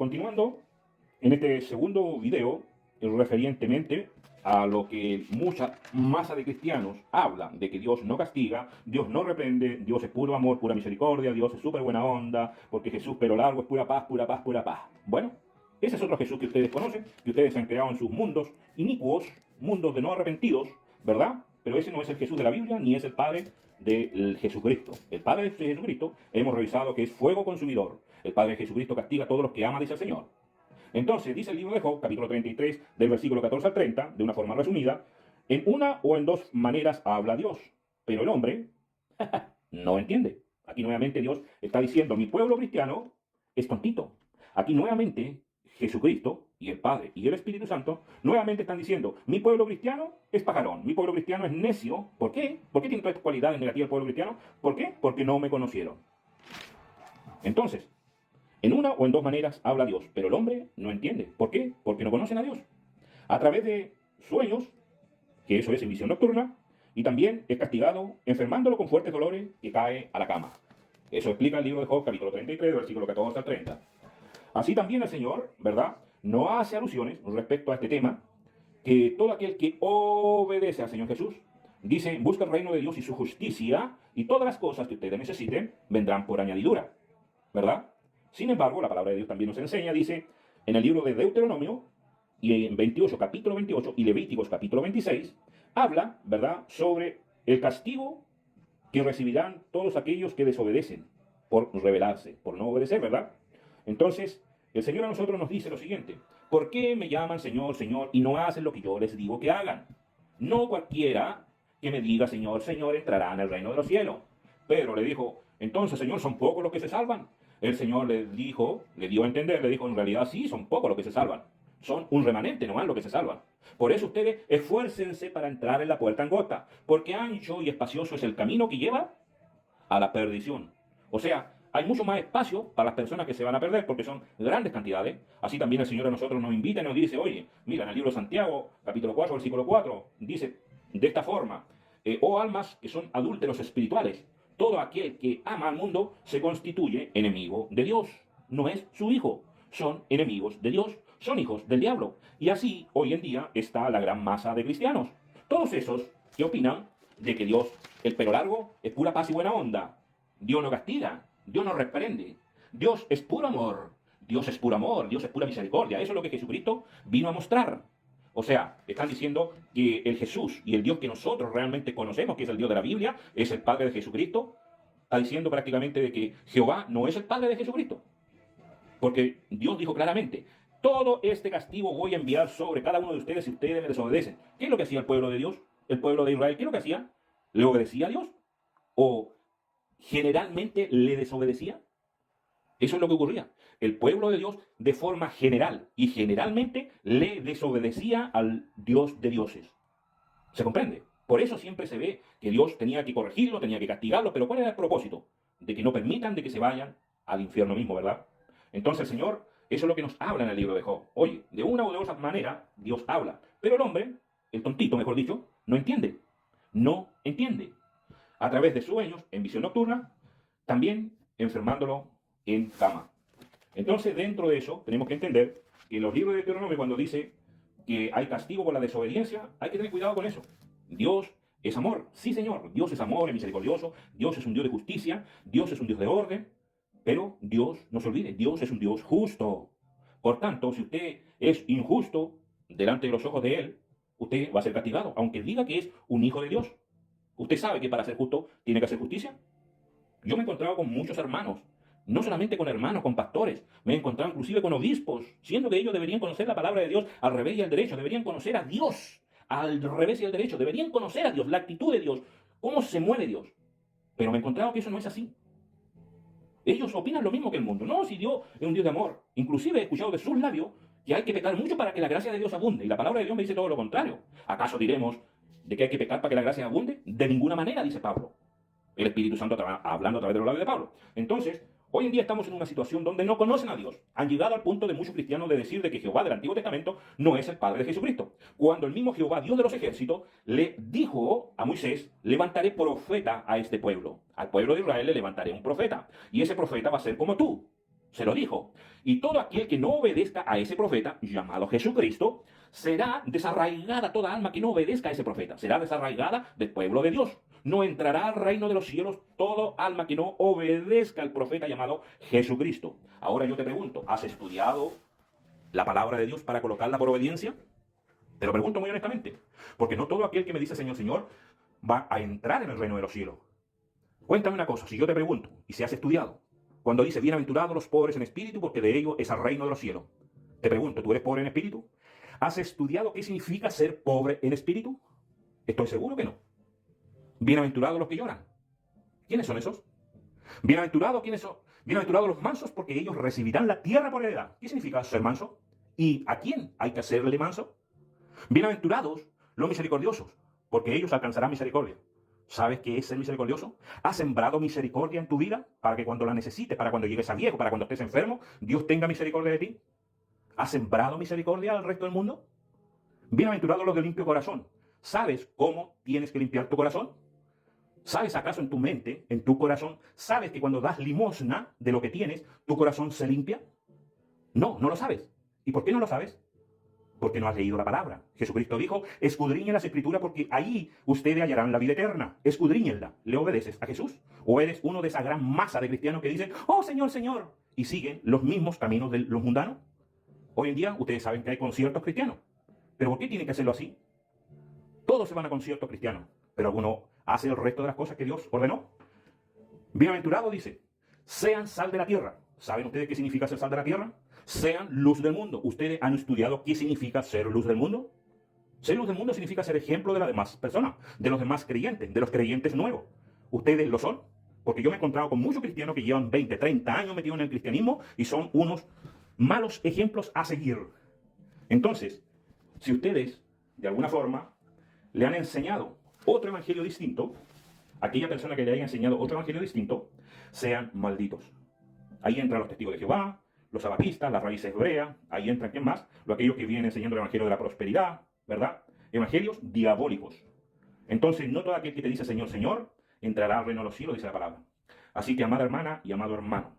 continuando en este segundo video, referentemente a lo que mucha masa de cristianos hablan, de que Dios no castiga, Dios no reprende, Dios es puro amor, pura misericordia, Dios es súper buena onda, porque Jesús pelo largo es pura paz, pura paz, pura paz. Bueno, ese es otro Jesús que ustedes conocen, que ustedes han creado en sus mundos inicuos, mundos de no arrepentidos, ¿verdad? Pero ese no es el Jesús de la Biblia, ni es el Padre de Jesucristo. El Padre de Jesucristo hemos revisado que es fuego consumidor. El Padre de Jesucristo castiga a todos los que ama, dice el Señor. Entonces, dice el libro de Job, capítulo 33, del versículo 14 al 30, de una forma resumida, en una o en dos maneras habla Dios, pero el hombre no entiende. Aquí nuevamente Dios está diciendo, mi pueblo cristiano es tontito. Aquí nuevamente Jesucristo y el Padre y el Espíritu Santo nuevamente están diciendo, mi pueblo cristiano es pajarón, mi pueblo cristiano es necio. ¿Por qué? ¿Por qué tiene todas estas cualidades negativas el pueblo cristiano? ¿Por qué? Porque no me conocieron. Entonces, en una o en dos maneras habla Dios, pero el hombre no entiende. ¿Por qué? Porque no conocen a Dios. A través de sueños, que eso es en visión nocturna, y también es castigado enfermándolo con fuertes dolores que cae a la cama. Eso explica el libro de Job, capítulo 33, versículo 14 al 30. Así también el Señor, ¿verdad?, no hace alusiones respecto a este tema, que todo aquel que obedece al Señor Jesús, dice, busca el reino de Dios y su justicia, y todas las cosas que ustedes necesiten vendrán por añadidura, ¿verdad? Sin embargo, la palabra de Dios también nos enseña, dice, en el libro de Deuteronomio, y en 28, capítulo 28, y Levíticos, capítulo 26, habla, ¿verdad?, sobre el castigo que recibirán todos aquellos que desobedecen por rebelarse, por no obedecer, ¿verdad? Entonces, el Señor a nosotros nos dice lo siguiente, ¿por qué me llaman Señor, Señor, y no hacen lo que yo les digo que hagan? No cualquiera que me diga Señor, Señor, entrará en el reino de los cielos. Pedro le dijo, entonces, Señor, ¿son pocos los que se salvan? El Señor le dijo, le dio a entender, le dijo, en realidad sí, son pocos los que se salvan. Son un remanente nomás los que se salvan. Por eso ustedes esfuércense para entrar en la puerta angosta, porque ancho y espacioso es el camino que lleva a la perdición. O sea, hay mucho más espacio para las personas que se van a perder, porque son grandes cantidades. Así también el Señor a nosotros nos invita y nos dice, oye, mira, en el libro de Santiago, capítulo 4, versículo 4, dice de esta forma, oh almas que son adúlteros espirituales, todo aquel que ama al mundo se constituye enemigo de Dios. No es su hijo, son enemigos de Dios, son hijos del diablo. Y así hoy en día está la gran masa de cristianos. Todos esos que opinan de que Dios, el pelo largo, es pura paz y buena onda. Dios no castiga, Dios no reprende. Dios es puro amor, Dios es puro amor, Dios es pura misericordia. Eso es lo que Jesucristo vino a mostrar. O sea, están diciendo que el Jesús y el Dios que nosotros realmente conocemos, que es el Dios de la Biblia, es el Padre de Jesucristo. Está diciendo prácticamente de que Jehová no es el Padre de Jesucristo. Porque Dios dijo claramente, todo este castigo voy a enviar sobre cada uno de ustedes si ustedes me desobedecen. ¿Qué es lo que hacía el pueblo de Dios? El pueblo de Israel, ¿qué es lo que hacía? ¿Le obedecía a Dios? ¿O generalmente le desobedecía? Eso es lo que ocurría. El pueblo de Dios, de forma general y generalmente, le desobedecía al Dios de dioses. ¿Se comprende? Por eso siempre se ve que Dios tenía que corregirlo, tenía que castigarlo, pero ¿cuál era el propósito? De que no permitan de que se vayan al infierno mismo, ¿verdad? Entonces el Señor, eso es lo que nos habla en el libro de Job. Oye, de una o de otra manera, Dios habla. Pero el hombre, el tontito mejor dicho, no entiende. No entiende. A través de sueños, en visión nocturna, también enfermándolo en cama. Entonces, dentro de eso, tenemos que entender que en los libros de Deuteronomio, cuando dice que hay castigo por la desobediencia, hay que tener cuidado con eso. Dios es amor. Sí, Señor, Dios es amor, es misericordioso, Dios es un Dios de justicia, Dios es un Dios de orden, pero Dios, no se olvide, Dios es un Dios justo. Por tanto, si usted es injusto delante de los ojos de Él, usted va a ser castigado, aunque diga que es un hijo de Dios. ¿Usted sabe que para ser justo tiene que hacer justicia? Yo me he encontrado con muchos hermanos, no solamente con hermanos, con pastores, me he encontrado inclusive con obispos, siendo que ellos deberían conocer la palabra de Dios al revés y al derecho, deberían conocer a Dios al revés y al derecho, deberían conocer a Dios, la actitud de Dios, cómo se mueve Dios. Pero me he encontrado que eso no es así. Ellos opinan lo mismo que el mundo. No, si Dios es un Dios de amor. Inclusive he escuchado de sus labios que hay que pecar mucho para que la gracia de Dios abunde. Y la palabra de Dios me dice todo lo contrario. ¿Acaso diremos de que hay que pecar para que la gracia abunde? De ninguna manera, dice Pablo. El Espíritu Santo hablando a través de los labios de Pablo. Entonces, hoy en día estamos en una situación donde no conocen a Dios. Han llegado al punto de muchos cristianos de decir de que Jehová del Antiguo Testamento no es el Padre de Jesucristo. Cuando el mismo Jehová, Dios de los ejércitos, le dijo a Moisés, levantaré profeta a este pueblo. Al pueblo de Israel le levantaré un profeta. Y ese profeta va a ser como tú. se lo dijo. Y todo aquel que no obedezca a ese profeta, llamado Jesucristo, será desarraigada toda alma que no obedezca a ese profeta. Será desarraigada del pueblo de Dios. No entrará al reino de los cielos todo alma que no obedezca al profeta llamado Jesucristo. Ahora yo te pregunto, ¿has estudiado la palabra de Dios para colocarla por obediencia? Te lo pregunto muy honestamente, porque no todo aquel que me dice Señor, Señor, va a entrar en el reino de los cielos. Cuéntame una cosa, si yo te pregunto, y si has estudiado, cuando dice, bienaventurados los pobres en espíritu, porque de ellos es el reino de los cielos. Te pregunto, ¿tú eres pobre en espíritu? ¿Has estudiado qué significa ser pobre en espíritu? Estoy seguro que no. Bienaventurados los que lloran. ¿Quiénes son esos? Bienaventurados, ¿quiénes son? Bienaventurados los mansos, porque ellos recibirán la tierra por heredad. ¿Qué significa ser manso? ¿Y a quién hay que hacerle manso? Bienaventurados los misericordiosos, porque ellos alcanzarán misericordia. ¿Sabes qué es ser misericordioso? ¿Has sembrado misericordia en tu vida para que cuando la necesites, para cuando llegues a viejo, para cuando estés enfermo, Dios tenga misericordia de ti? ¿Has sembrado misericordia al resto del mundo? Bienaventurados los de limpio corazón. ¿Sabes cómo tienes que limpiar tu corazón? ¿Sabes acaso en tu mente, en tu corazón, sabes que cuando das limosna de lo que tienes, tu corazón se limpia? No, no lo sabes. ¿Y por qué no lo sabes? Porque no has leído la palabra. Jesucristo dijo, escudriñen las escrituras porque ahí ustedes hallarán la vida eterna. Escudriñenla. ¿Le obedeces a Jesús? ¿O eres uno de esa gran masa de cristianos que dicen, oh Señor, Señor, y siguen los mismos caminos de los mundanos? Hoy en día ustedes saben que hay conciertos cristianos. ¿Pero por qué tienen que hacerlo así? Todos se van a conciertos cristianos, pero alguno hace el resto de las cosas que Dios ordenó. Bienaventurado dice, sean sal de la tierra. ¿Saben ustedes qué significa ser sal de la tierra? Sean luz del mundo. ¿Ustedes han estudiado qué significa ser luz del mundo? Ser luz del mundo significa ser ejemplo de las demás personas, de los demás creyentes, de los creyentes nuevos. ¿Ustedes lo son? Porque yo me he encontrado con muchos cristianos que llevan 20, 30 años metidos en el cristianismo y son unos malos ejemplos a seguir. Entonces, si ustedes, de alguna forma, le han enseñado otro evangelio distinto, aquella persona que le haya enseñado otro evangelio distinto, sean malditos. Ahí entran los testigos de Jehová, los sabatistas, las raíces hebreas, ahí entran, ¿quién más? Aquellos que vienen enseñando el evangelio de la prosperidad, ¿verdad? Evangelios diabólicos. Entonces, no todo aquel que te dice Señor, Señor, entrará al reino de los cielos, dice la palabra. Así que, amada hermana y amado hermano,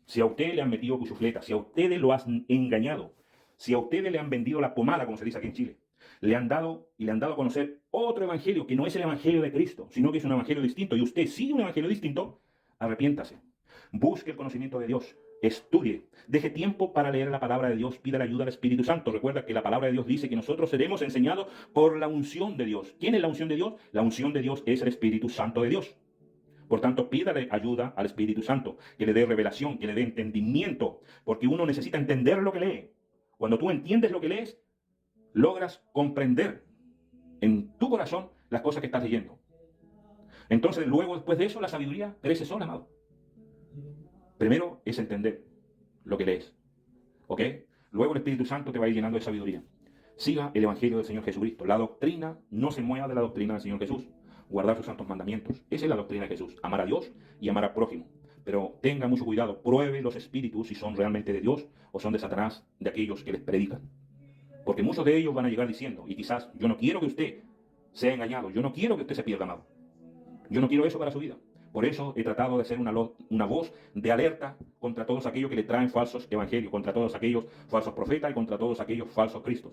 si a usted le han metido cuchufleta, si a ustedes lo han engañado, si a ustedes le han vendido la pomada, como se dice aquí en Chile, le han dado a conocer otro evangelio que no es el evangelio de Cristo, sino que es un evangelio distinto, y usted sigue un evangelio distinto, arrepiéntase. Busque el conocimiento de Dios, estudie, deje tiempo para leer la palabra de Dios, pida la ayuda al Espíritu Santo. Recuerda que la palabra de Dios dice que nosotros seremos enseñados por la unción de Dios. ¿Quién es la unción de Dios? La unción de Dios es el Espíritu Santo de Dios. Por tanto, pídale ayuda al Espíritu Santo, que le dé revelación, que le dé entendimiento, porque uno necesita entender lo que lee. Cuando tú entiendes lo que lees, logras comprender en tu corazón las cosas que estás leyendo. Entonces, luego, después de eso, la sabiduría crece sola, amado. Primero es entender lo que lees, ¿ok? Luego el Espíritu Santo te va a ir llenando de sabiduría. Siga el Evangelio del Señor Jesucristo. La doctrina no se mueva de la doctrina del Señor Jesús. Guardar sus santos mandamientos. Esa es la doctrina de Jesús. Amar a Dios y amar al prójimo. Pero tenga mucho cuidado. Pruebe los espíritus si son realmente de Dios o son de Satanás, de aquellos que les predican. Porque muchos de ellos van a llegar diciendo, y quizás yo no quiero que usted sea engañado. Yo no quiero que usted se pierda, amado. Yo no quiero eso para su vida. Por eso he tratado de ser una voz de alerta contra todos aquellos que le traen falsos evangelios, contra todos aquellos falsos profetas y contra todos aquellos falsos cristos.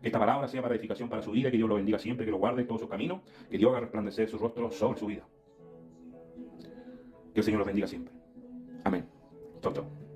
Que esta palabra sea para edificación para su vida, que Dios lo bendiga siempre, que lo guarde en todo su camino, que Dios haga resplandecer su rostro sobre su vida. Que el Señor los bendiga siempre. Amén. Chau, chau.